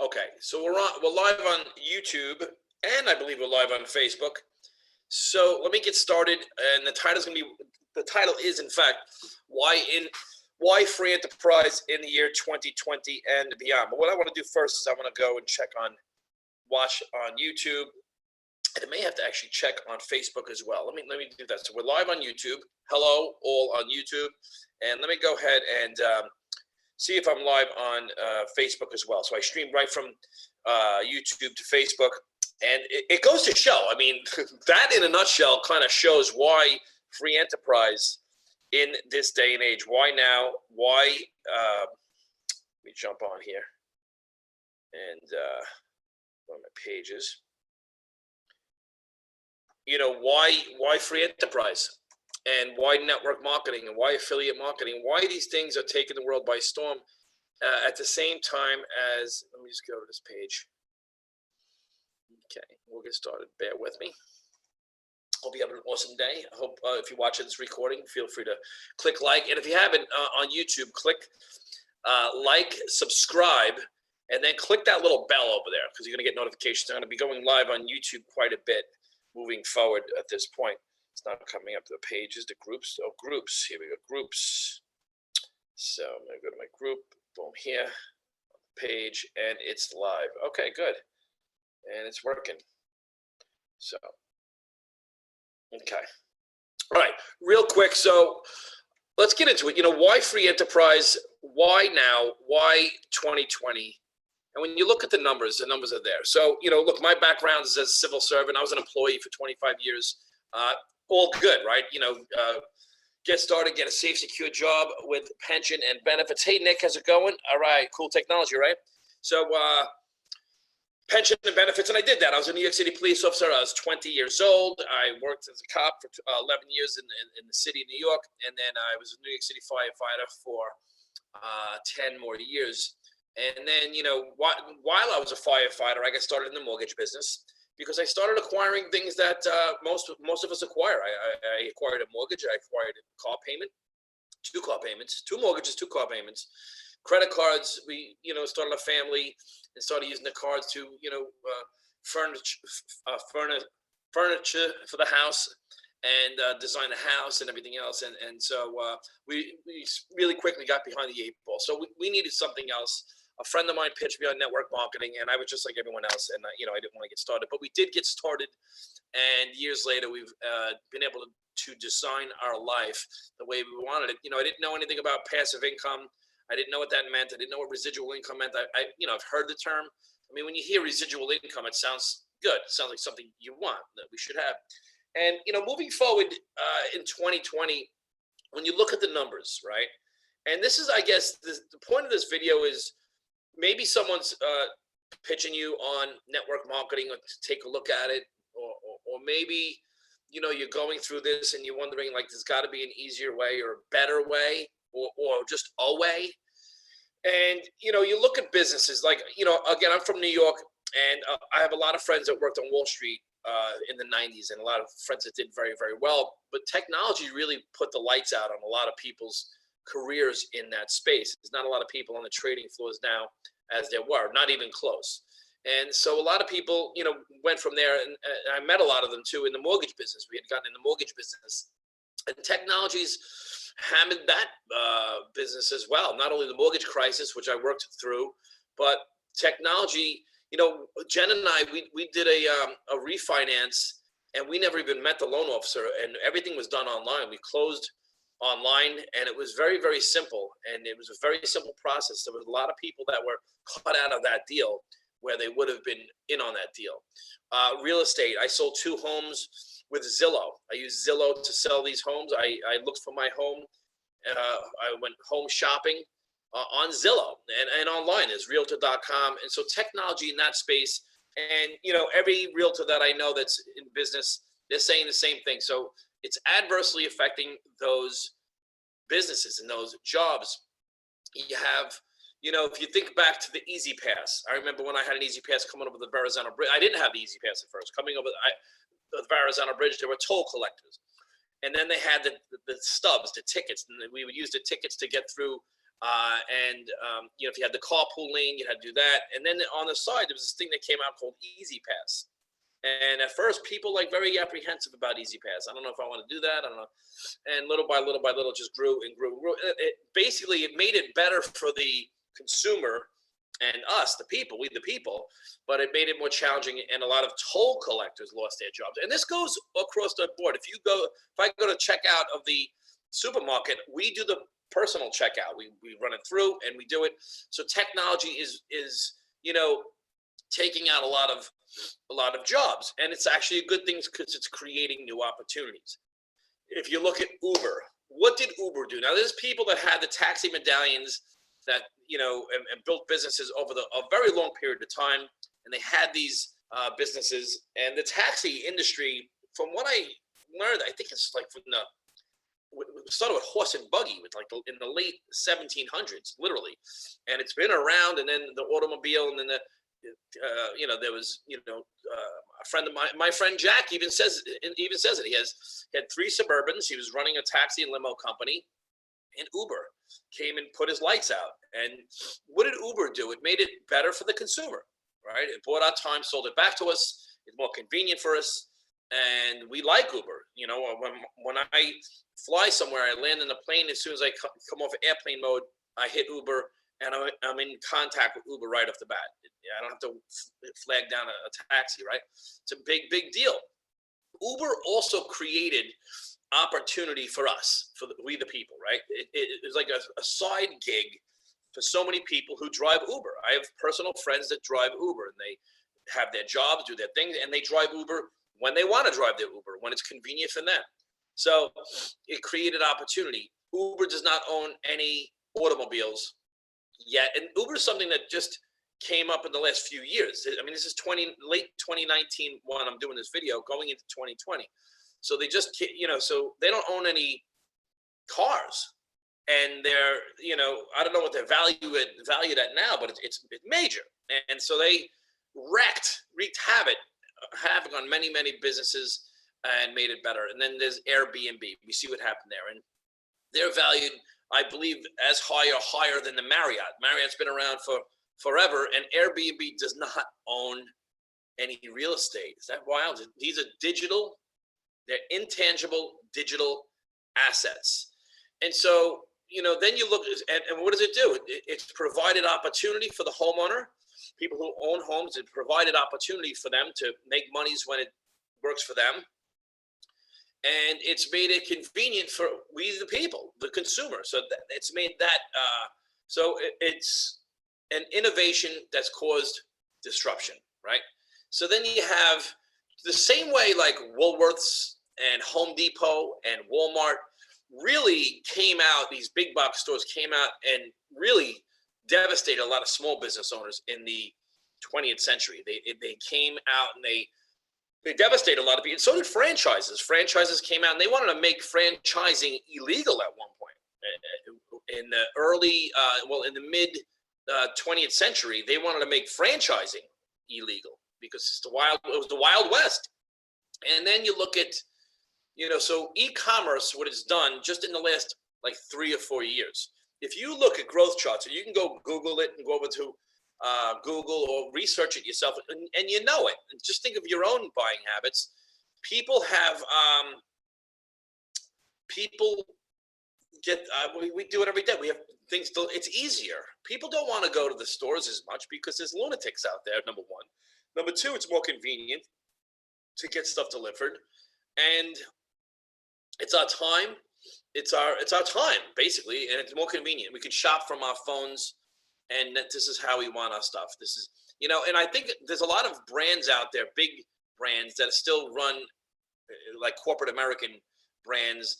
Okay, so we're live on YouTube, and I believe we're live on Facebook. So let me get started, and the title is in fact why free enterprise in the year 2020 and beyond. But what I want to do first is I want to go and watch on YouTube, and I may have to actually check on Facebook as well. Let me do that. So we're live on YouTube. Hello, all on YouTube, and let me go ahead and see if I'm live on Facebook as well. So I stream right from YouTube to Facebook, and it goes to show. I mean, that in a nutshell kind of shows why free enterprise in this day and age. Why now? Why? Let me jump on here and on my pages. You know, why free enterprise? And why network marketing and why affiliate marketing, why these things are taking the world by storm at the same time as, let me just go to this page. Okay, we'll get started. Bear with me. Hope you have an awesome day. I hope if you're watching this recording, feel free to click like. And if you haven't on YouTube, click like, subscribe, and then click that little bell over there because you're going to get notifications. I'm going to be going live on YouTube quite a bit moving forward at this point. It's not coming up to the pages, the groups. Oh, groups. Here we go, groups. So I'm going to go to my group. Boom, here. Page, and it's live. Okay, good. And it's working. So, okay. All right, real quick. So let's get into it. You know, why free enterprise? Why now? Why 2020? And when you look at the numbers are there. So, you know, look, my background is as a civil servant. I was an employee for 25 years. All good, right? You know, get started, get a safe, secure job with pension and benefits. Hey, Nick, how's it going? All right, cool technology, right? So pension and benefits, and I did that. I was a New York City police officer. I was 20 years old. I worked as a cop for 11 years in the city of New York, and then I was a New York City firefighter for 10 more years. And then, you know, while I was a firefighter, I got started in the mortgage business, because I started acquiring things that most of us acquire. I acquired a mortgage. I acquired a car payment, two car payments, two mortgages, two car payments, credit cards. We, you know, started a family and started using the cards to, you know, furniture for the house and design the house and everything else. And so we really quickly got behind the 8 ball. So we needed something else. A friend of mine pitched me on network marketing, and I was just like everyone else, and you know, I didn't want to get started, but we did get started, and years later, we've been able to design our life the way we wanted it. You know, I didn't know anything about passive income. I didn't know what that meant. I didn't know what residual income meant. You know, I've heard the term. I mean, when you hear residual income, it sounds good. It sounds like something you want, that we should have. And you know, moving forward in 2020, when you look at the numbers, right? And this is, I guess, the point of this video is, maybe someone's pitching you on network marketing, or to take a look at it, or maybe, you know, you're going through this and you're wondering, like, there's got to be an easier way or a better way, or just a way. And, you know, you look at businesses like, you know, again, I'm from New York, and I have a lot of friends that worked on Wall Street in the 90s, and a lot of friends that did very, very well. But technology really put the lights out on a lot of people's careers in that space. There's not a lot of people on the trading floors now as there were, not even close. And so a lot of people, you know, went from there, and I met a lot of them too in the mortgage business. We had gotten in the mortgage business, and technology's hammered that business as well. Not only the mortgage crisis, which I worked through, but technology. You know, Jen and I, we did a refinance, and we never even met the loan officer, and everything was done online. We closed online, and it was very, very simple, and it was a very simple process. There was a lot of people that were cut out of that deal where they would have been in on that deal. Real estate, I sold 2 homes with Zillow. I used Zillow to sell these homes. I looked for my home. I went home shopping on Zillow, and online is realtor.com. And so technology in that space, and you know, every realtor that I know that's in business, they're saying the same thing. So it's adversely affecting those businesses and those jobs. You have, you know, if you think back to the Easy Pass, I remember when I had an Easy Pass coming over the Verrazano Bridge. I didn't have the Easy Pass at first. Coming over the Verrazano Bridge, there were toll collectors. And then they had the stubs, the tickets, and we would use the tickets to get through If you had the carpool lane, you had to do that. And then on the side, there was this thing that came out called Easy Pass. And at first, people like very apprehensive about Easy Pass. I don't know if I want to do that. I don't know. And little by little by little, it just grew and grew. Basically, it made it better for the consumer and us, the people, we the people, but it made it more challenging. And a lot of toll collectors lost their jobs. And this goes across the board. If I go to checkout of the supermarket, we do the personal checkout. We run it through and we do it. So technology is taking out a lot of jobs, and it's actually a good thing because it's creating new opportunities. If you look at Uber, what did Uber do? Now, there's people that had the taxi medallions that and built businesses over a very long period of time, and they had these businesses. And the taxi industry, from what I learned, I think it's like from we started with horse and buggy in the late 1700s, literally, and it's been around. And then the automobile, and then there was a friend of my friend Jack even says it. He had 3 Suburbans. He was running a taxi and limo company, and Uber came and put his lights out. And what did Uber do? It made it better for the consumer, right? It bought our time, sold it back to us. It's more convenient for us, and we like Uber. When I fly somewhere, I land in a plane. As soon as I come off airplane mode, I hit Uber, and I'm in contact with Uber right off the bat. I don't have to flag down a taxi, right? It's a big, big deal. Uber also created opportunity for us, we the people, right? It was like a side gig for so many people who drive Uber. I have personal friends that drive Uber, and they have their jobs, do their things, and they drive Uber when they want to drive their Uber, when it's convenient for them. So it created opportunity. Uber does not own any automobiles yet, and Uber is something that just came up in the last few years. I mean, this is late 2019 when I'm doing this video, going into 2020. So they just, so they don't own any cars, and they're, I don't know what they're valued at now, but it's major. And so they wreaked havoc on many, many businesses and made it better. And then there's Airbnb. We see what happened there, and they're valued, I believe, as higher than the Marriott. Marriott's been around for forever, and Airbnb does not own any real estate. Is that wild? These are digital. They're intangible digital assets. And so, then you look, and what does it do? It's provided opportunity for the homeowner, people who own homes. It provided opportunity for them to make monies when it works for them. And it's made it convenient for we, the people, the consumer. So it's made that, it's an innovation that's caused disruption, right? So then you have the same way like Woolworths and Home Depot and Walmart really came out, these big box stores came out and really devastated a lot of small business owners in the 20th century. They came out and they devastated a lot of people. And so did franchises. Franchises came out and they wanted to make franchising illegal at one point. In the in the mid 20th century, they wanted to make franchising illegal because it was the Wild West. And then you look at, so e-commerce, what it's done just in the last like 3 or 4 years. If you look at growth charts, or you can go Google it and go over to Google or research it yourself, and you know it. And just think of your own buying habits. People have, we do it every day. We have things, it's easier. People don't want to go to the stores as much because there's lunatics out there, number one. Number two, it's more convenient to get stuff delivered. And it's our time. It's our time, basically, and it's more convenient. We can shop from our phones, and this is how we want our stuff. This is, and I think there's a lot of brands out there, big brands that still run like corporate American brands,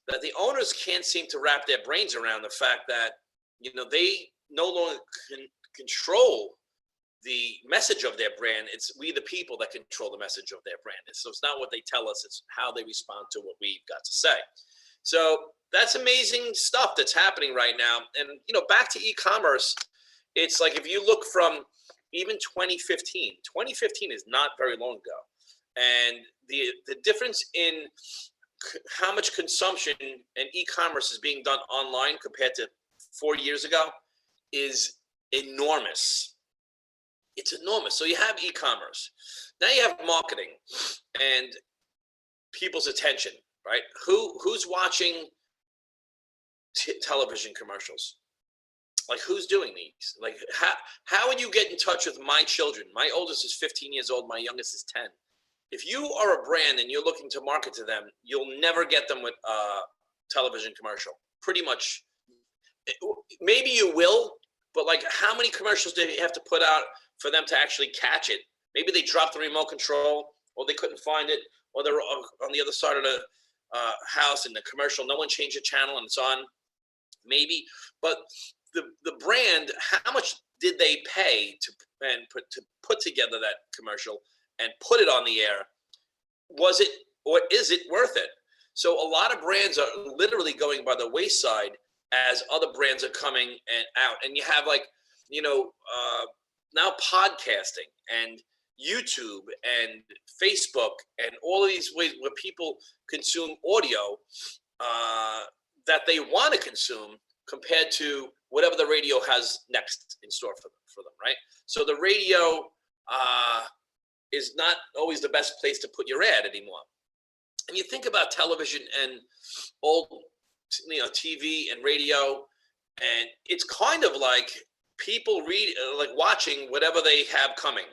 that the owners can't seem to wrap their brains around the fact that, they no longer can control the message of their brand. It's we, the people, that control the message of their brand. So it's not what they tell us, it's how they respond to what we've got to say. So that's amazing stuff that's happening right now. And, back to e-commerce, it's like if you look from even 2015 is not very long ago. And the difference in how much consumption and e-commerce is being done online compared to 4 years ago is enormous. It's enormous. So you have e-commerce. Now you have marketing and people's attention, right? Who's watching television commercials? Like, who's doing these? Like, how would you get in touch with my children? My oldest is 15 years old. My youngest is 10. If you are a brand and you're looking to market to them, you'll never get them with a television commercial. Pretty much. Maybe you will, but like, how many commercials do you have to put out for them to actually catch it? Maybe they dropped the remote control, or they couldn't find it, or they're on the other side of the house in the commercial. No one changed the channel and it's on. Maybe, but the brand, how much did they pay to put together that commercial and put it on the air? Was it, or is it worth it? So a lot of brands are literally going by the wayside as other brands are coming and out. And you have, like, now podcasting and YouTube and Facebook and all of these ways where people consume audio that they want to consume compared to whatever the radio has next in store for them, right? So the radio is not always the best place to put your ad anymore. And you think about television and old, TV and radio, and it's kind of like people like watching whatever they have coming.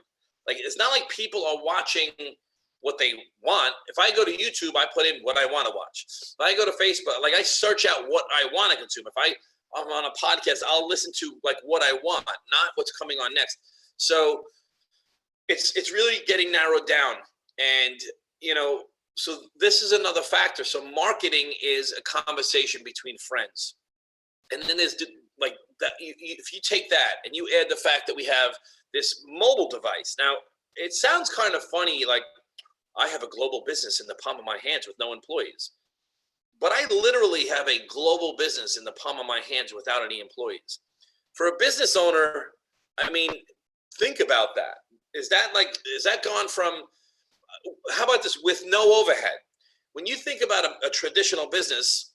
Like, it's not like people are watching what they want. If I go to YouTube, I put in what I want to watch. If I go to Facebook, like, I search out what I want to consume. If I'm on a podcast, I'll listen to like what I want, not what's coming on next. So it's really getting narrowed down. And, so this is another factor. So marketing is a conversation between friends. And then there's like that. If you take that and you add the fact that we have this mobile device. Now, it sounds kind of funny, like, I have a global business in the palm of my hands with no employees. But I literally have a global business in the palm of my hands without any employees. For a business owner, I mean, think about that. Is that gone from, how about this, with no overhead? When you think about a traditional business,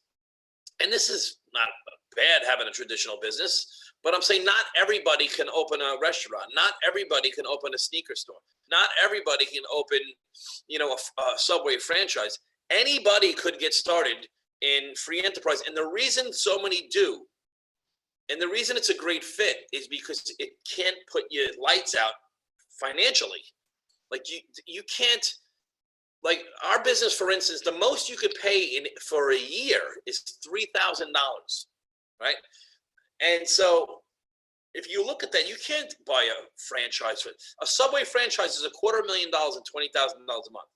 and this is not bad having a traditional business, but I'm saying not everybody can open a restaurant. Not everybody can open a sneaker store. Not everybody can open, a Subway franchise. Anybody could get started in free enterprise. And the reason so many do, and the reason it's a great fit, is because it can't put your lights out financially. Like, you can't, like, our business, for instance, the most you could pay for a year is $3,000, right? And so if you look at that, you can't buy a franchise. A Subway franchise is $250,000 and $20,000 a month.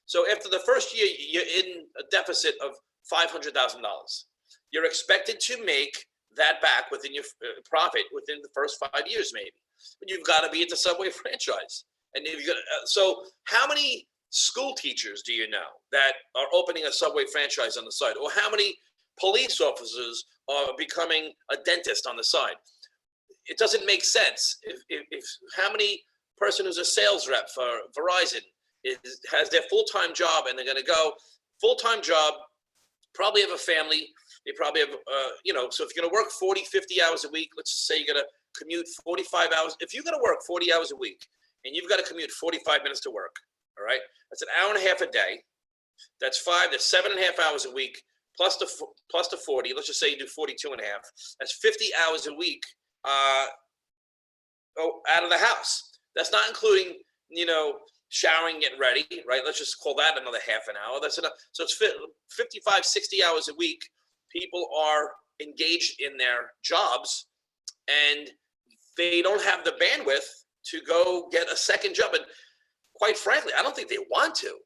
So after the first year, you're in a deficit of $500,000. You're expected to make that back within your profit within the first 5 years, maybe. But you've got to be at the Subway franchise. And so how many school teachers do you know that are opening a Subway franchise on the side? Or how many police officers are becoming a dentist on the side? It doesn't make sense. If how many person who's a sales rep for Verizon has their full-time job, and they're going to go full-time job, probably have a family. They probably have, so if you're going to work 40, 50 hours a week, let's say you're going to commute 45 hours. If you're going to work 40 hours a week and you've got to commute 45 minutes to work, all right, that's an hour and a half a day. That's 7.5 hours a week plus the 40. Let's just say you do 42 and a half. That's 50 hours a week out of the house. That's not including, showering, getting ready, right? Let's just call that another half an hour. That's enough. So it's 55, 60 hours a week. People are engaged in their jobs, and they don't have the bandwidth to go get a second job. And quite frankly, I don't think they want to.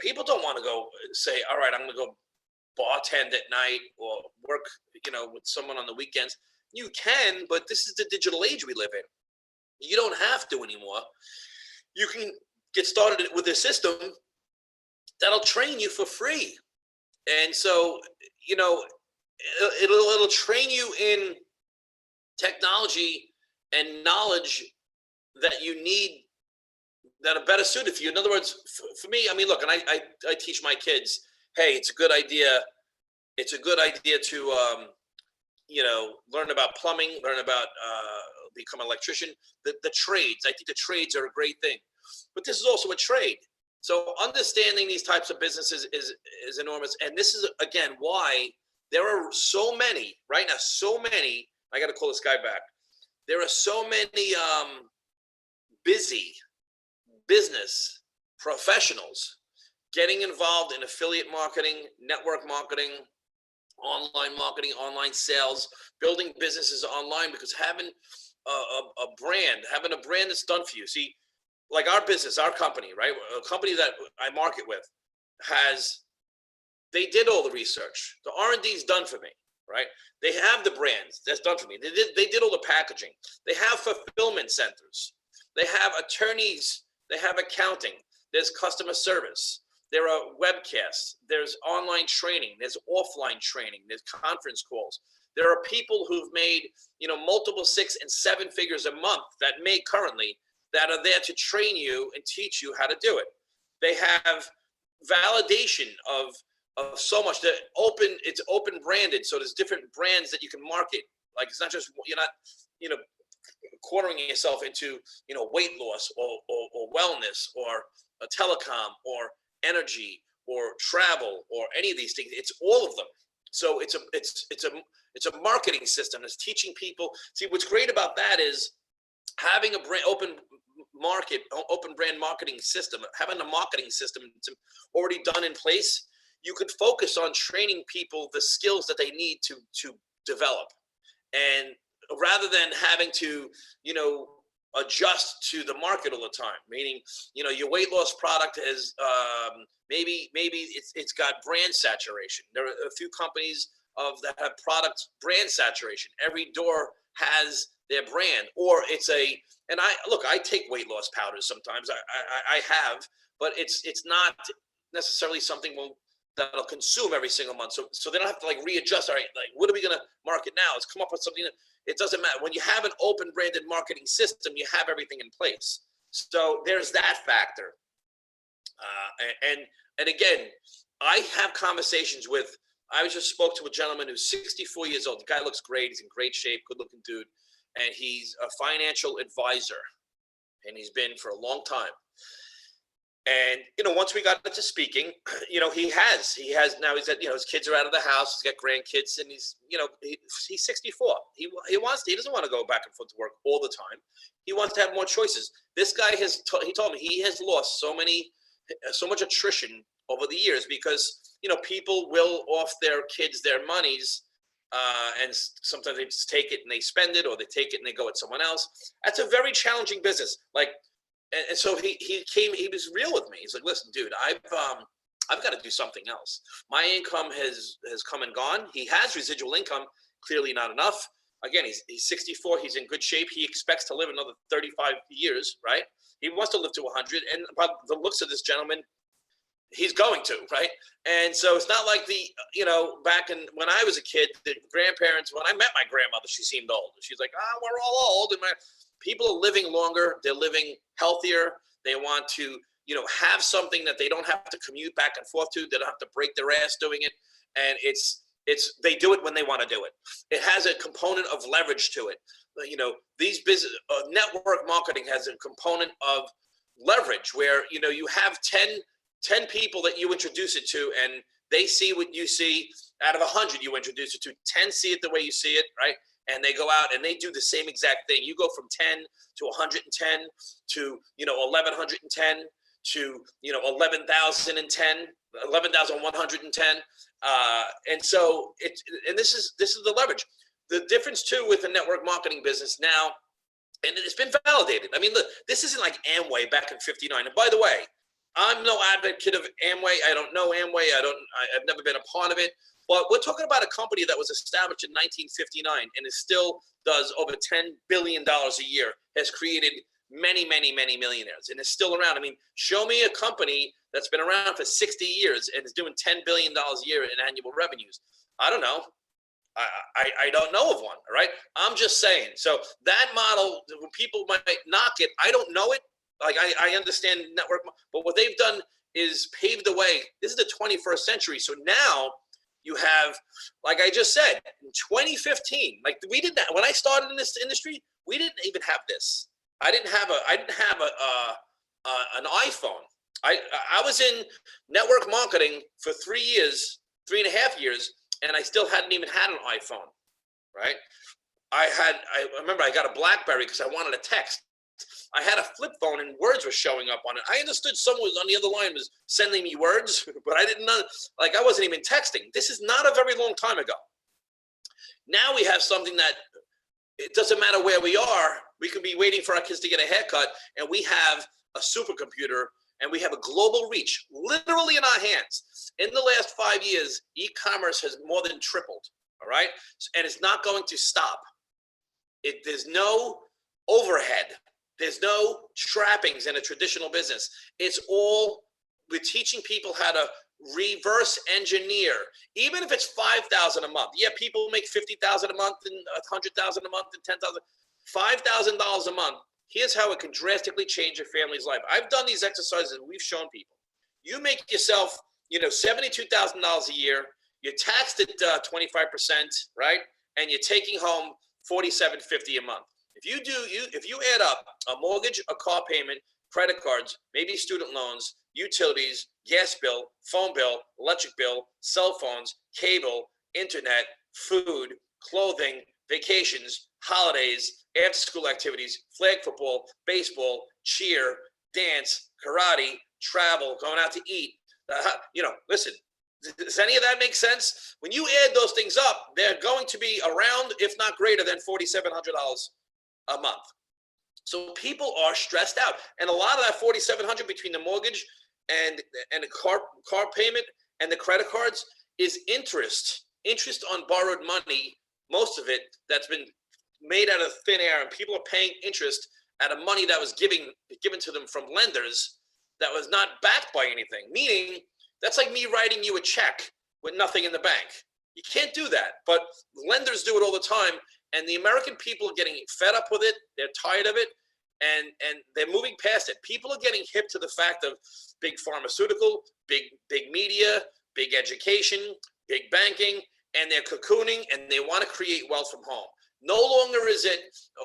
People don't want to go say, all right, I'm going to go bartend at night or work, with someone on the weekends. You can, but this is the digital age we live in. You don't have to anymore. You can get started with a system that'll train you for free. And so, it'll train you in technology and knowledge that you need that are better suited for you. In other words, for me, I mean, look, and I teach my kids, hey, it's a good idea to learn about plumbing, learn about become an electrician. The trades, I think the trades are a great thing, but this is also a trade. So understanding these types of businesses is enormous, and this is again why there are so many right now. So many. I got to call this guy back. There are so many busy business professionals getting involved in affiliate marketing, network marketing, online sales, building businesses online, because having having a brand that's done for you. See, like our business, our company, right? A company that I market with they did all the research. The R&D is done for me, right? They have the brands that's done for me. They did all the packaging. They have fulfillment centers. They have attorneys. They have accounting. There's customer service. There are webcasts. There's online training. There's offline training. There's conference calls. There are people who've made, multiple 6 and 7 figures a month that make currently that are there to train you and teach you how to do it. They have validation of so much that it's open branded. So there's different brands that you can market. Like it's not just, you're not, quartering yourself into, weight loss or wellness or a telecom or energy or travel or any of these things. It's all of them. So it's a marketing system that's teaching people. See, what's great about that is having a open brand marketing system, having a marketing system already done in place. You could focus on training people the skills that they need to develop, and rather than having to, adjust to the market all the time. Meaning, your weight loss product is maybe it's got brand saturation. There are a few companies that have product brand saturation. Every door has their brand, or and I take weight loss powders sometimes. I have, but it's not necessarily something that'll consume every single month. So they don't have to readjust. All right, what are we gonna market now? Let's come up with something. It doesn't matter. When you have an open branded marketing system, you have everything in place. So there's that factor. And again, I have conversations with. I just spoke to a gentleman who's 64 years old. The guy looks great. He's in great shape, good looking dude, and he's a financial advisor, and he's been for a long time. And, once we got into speaking, he has now, he's at, his kids are out of the house. He's got grandkids, and he's 64. He doesn't want to go back and forth to work all the time. He wants to have more choices. This guy he told me he has lost so much attrition over the years because, people will off their kids their monies, and sometimes they just take it and they spend it, or they take it and they go with someone else. That's a very challenging business. And so he was real with me. He's like, listen, dude, I've got to do something else. My income has come and gone. He has residual income, clearly not enough. Again, he's 64. He's in good shape. He expects to live another 35 years, right? He wants to live to 100. And by the looks of this gentleman, he's going to, right? And so it's not like back when I was a kid, the grandparents, when I met my grandmother, she seemed old. She's like, we're all old. And people are living longer. They're living healthier. They want to, have something that they don't have to commute back and forth to. They don't have to break their ass doing it. And they do it when they want to do it. It has a component of leverage to it. These business network marketing has a component of leverage where, you have 10 people that you introduce it to, and they see what you see. Out of 100 you introduce it to, 10 see it the way you see it, right? And they go out and they do the same exact thing. You go from 10 to 110 to 1110 to 11,010, 11,110, and so this is the leverage. The difference too with the network marketing business now, and it's been validated. I mean, look, this isn't like Amway back in '59. And by the way, I'm no advocate of Amway. I don't know Amway. I've never been a part of it. But we're talking about a company that was established in 1959 and it still does over $10 billion a year, has created many, many, many millionaires, and is still around. I mean, show me a company that's been around for 60 years and is doing $10 billion a year in annual revenues. I don't know. I don't know of one, all right? I'm just saying. So that model, when people might knock it, I don't know it. Like I understand network, but what they've done is paved the way. This is the 21st century. So now You have, like I just said, in 2015, like we did that when I started in this industry. We didn't even have this. I didn't have an iPhone. I was in network marketing for 3 years, 3.5 years, and I still hadn't even had an iPhone. Right? I remember I got a BlackBerry because I wanted to text. I had a flip phone and words were showing up on it. I understood someone was on the other line was sending me words, but I didn't know, like I wasn't even texting. This is not a very long time ago. Now we have something that it doesn't matter where we are. We could be waiting for our kids to get a haircut, and we have a supercomputer, and we have a global reach literally in our hands. In the last 5 years, e-commerce has more than tripled, all right? And it's not going to stop. There's no overhead. There's no trappings in a traditional business. It's all, we're teaching people how to reverse engineer, even if it's 5,000 a month. Yeah, people make 50,000 a month and 100,000 a month and 10,000, $5,000 a month. Here's how it can drastically change your family's life. I've done these exercises and we've shown people. You make yourself, $72,000 a year. You're taxed at 25%, right? And you're taking home $47.50 a month. If you add up a mortgage, a car payment, credit cards, maybe student loans, utilities, gas bill, phone bill, electric bill, cell phones, cable, internet, food, clothing, vacations, holidays, after-school activities, flag football, baseball, cheer, dance, karate, travel, going out to eat. Listen, does any of that make sense? When you add those things up, they're going to be around, if not greater than $4,700 a month. So people are stressed out, and a lot of that $4,700 between the mortgage and the car payment and the credit cards is interest on borrowed money. Most of it that's been made out of thin air, and people are paying interest out of money that was given to them from lenders that was not backed by anything. Meaning, that's like me writing you a check with nothing in the bank. You can't do that, but lenders do it all the time. And the American people are getting fed up with it. They're tired of it, and they're moving past it. People are getting hip to the fact of big pharmaceutical, big media, big education, big banking, and they're cocooning, and they want to create wealth from home. No longer is it,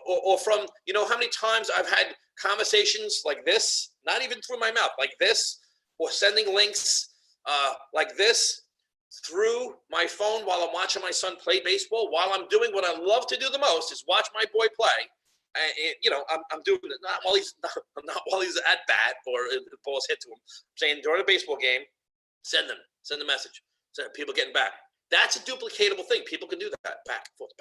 or from, how many times I've had conversations like this, not even through my mouth, like this, or sending links like this through my phone while I'm watching my son play baseball, while I'm doing what I love to do the most is watch my boy play. I'm doing it not while he's at bat or the ball's hit to him. I'm saying during a baseball game, send a message. Send people getting back. That's a duplicatable thing. People can do that back and forth.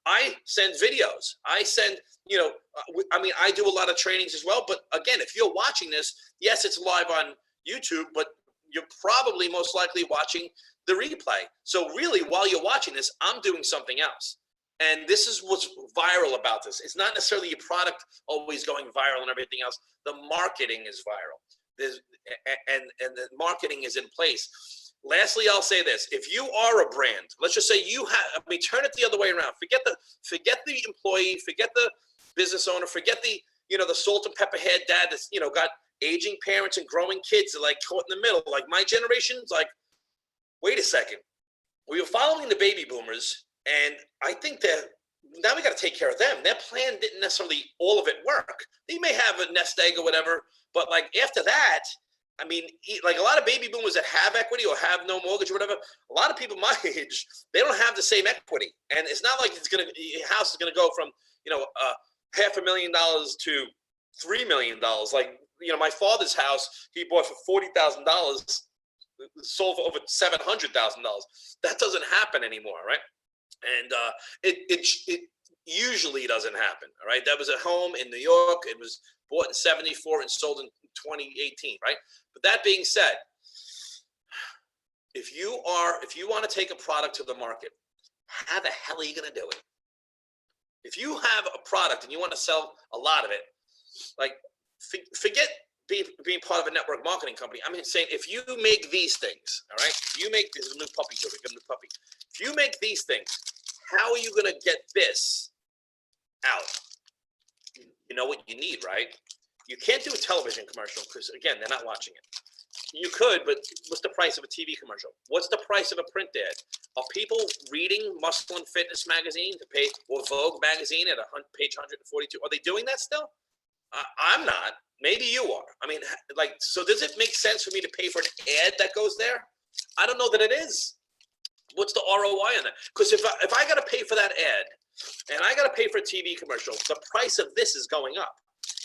I send videos. I send, I do a lot of trainings as well. But again, if you're watching this, yes, it's live on YouTube, but you're probably most likely watching the replay. So really, while you're watching this, I'm doing something else. And this is what's viral about this. It's not necessarily your product always going viral and everything else. The marketing is viral. And the marketing is in place. Lastly, I'll say this. If you are a brand, let's just say turn it the other way around. Forget the employee, forget the business owner, forget the salt and pepper head dad that's, got aging parents and growing kids are like caught in the middle. Like my generation's like, wait a second. We were following the baby boomers, and I think that now we got to take care of them. Their plan didn't necessarily all of it work. They may have a nest egg or whatever, but like after that, like a lot of baby boomers that have equity or have no mortgage or whatever, a lot of people my age, they don't have the same equity. And it's not like your house is going to go from, $500,000 to $3 million. Like, my father's house, he bought for $40,000, sold for over $700,000. That doesn't happen anymore, right? And it usually doesn't happen, all right? That was a home in New York. It was bought in 74 and sold in 2018, right? But that being said, if you want to take a product to the market, how the hell are you going to do it? If you have a product and you want to sell a lot of it, like forget being part of a network marketing company. I'm saying if you make these things, all right, this is a new puppy, so we get a new puppy. If you make these things, how are you going to get this out? You know what you need, right? You can't do a television commercial because, again, they're not watching it. You could, but what's the price of a TV commercial? What's the price of a print ad? Are people reading Muscle and Fitness magazine to pay, or Vogue magazine at page 142? Are they doing that still? I'm not. Maybe you are. I mean, like, so does it make sense for me to pay for an ad that goes there? I don't know that it is. What's the ROI on that? Because if I got to pay for that ad, and I got to pay for a TV commercial, the price of this is going up.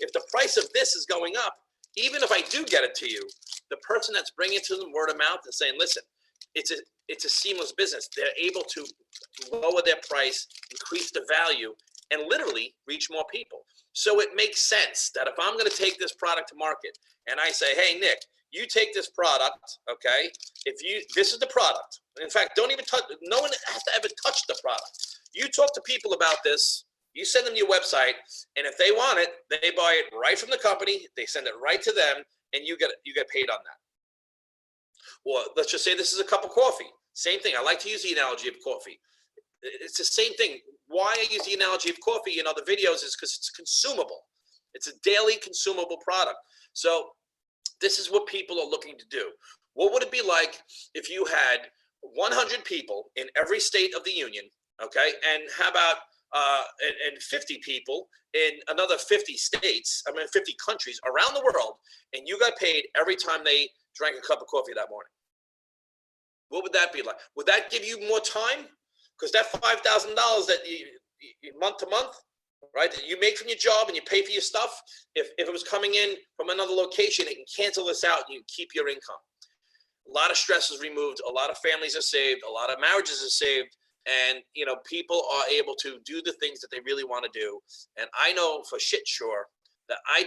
If the price of this is going up, even if I do get it to you, the person that's bringing it to them word of mouth and saying, listen, it's a seamless business. They're able to lower their price, increase the value, and literally reach more people. So it makes sense that if I'm going to take this product to market and I say, hey, Nick, you take this product, okay? This is the product. In fact, don't even touch, no one has to ever touch the product. You talk to people about this, you send them your website, and if they want it, they buy it right from the company, they send it right to them, and you get paid on that. Or let's just say this is a cup of coffee. Same thing. I like to use the analogy of coffee. It's the same thing. Why I use the analogy of coffee in other videos is because it's consumable. It's a daily consumable product. So this is what people are looking to do. What would it be like if you had 100 people in every state of the union, okay? And how about and 50 people in another 50 states, 50 countries around the world, and you got paid every time they drank a cup of coffee that morning? What would that be like? Would that give you more time? Because that $5,000 that you month to month, right, that you make from your job and you pay for your stuff, if it was coming in from another location, it can cancel this out and you keep your income. A lot of stress is removed. A lot of families are saved. A lot of marriages are saved. And, people are able to do the things that they really want to do. And I know for shit sure that I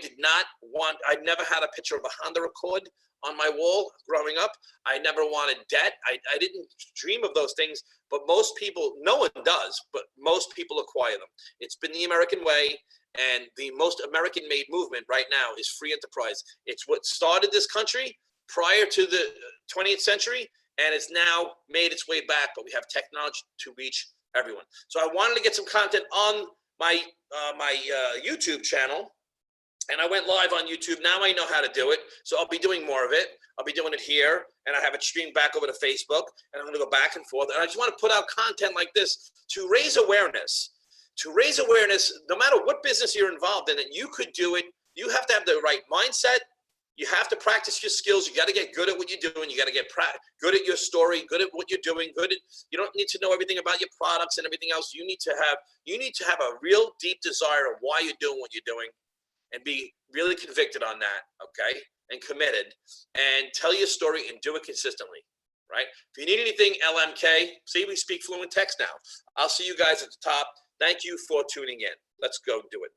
never had a picture of a Honda Accord on my wall growing up. I never wanted debt. I didn't dream of those things, but most people, no one does, but most people acquire them. It's been the American way, and the most American-made movement right now is free enterprise. It's what started this country prior to the 20th century, and it's now made its way back, but we have technology to reach everyone. So I wanted to get some content on my YouTube channel, and I went live on YouTube. Now I know how to do it, so I'll be doing more of it. I'll be doing it here, and I have it streamed back over to Facebook, and I'm going to go back and forth. And I just want to put out content like this to raise awareness. To raise awareness, no matter what business you're involved in, that you could do it. You have to have the right mindset. You have to practice your skills. You got to get good at what you're doing. You got to get good at your story, good at what you're doing, you don't need to know everything about your products and everything else. You need to have a real deep desire of why you're doing what you're doing, and be really convicted on that, okay, and committed, and tell your story and do it consistently, right? If you need anything, LMK, see, we speak fluent text now. I'll see you guys at the top. Thank you for tuning in. Let's go do it.